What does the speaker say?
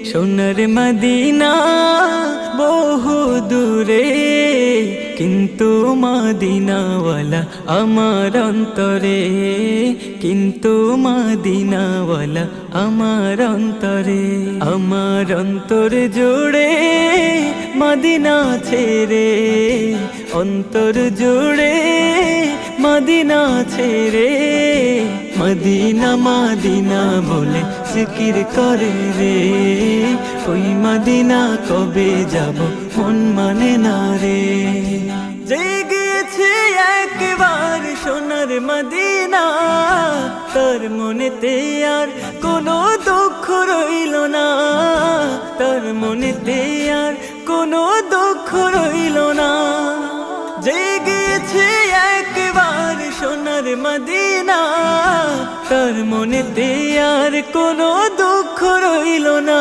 সোনার মদিনা বহু দূরে, কিন্তু মদিনাওয়ালা আমার অন্তরে, কিন্তু মদিনাওয়ালা আমার অন্তরে। আমার অন্তর জুড়ে মদিনা ছেড়ে, অন্তর জুড়ে মদিনা ছেড়ে, মদিনা মদিনা বলে জিকির করে রে। ওই মদিনা কবে যাব মন মানে না রে। জেগেছে একবার সোনার মদিনা, তার মনেতে আর কোনো দুঃখ রইল না, তার মনেতে আর কোনো দুঃখ রইল না। জেগেছে একবার সোনার মদিনা, তার মনেতে আর কোনো দুঃখ রইল না।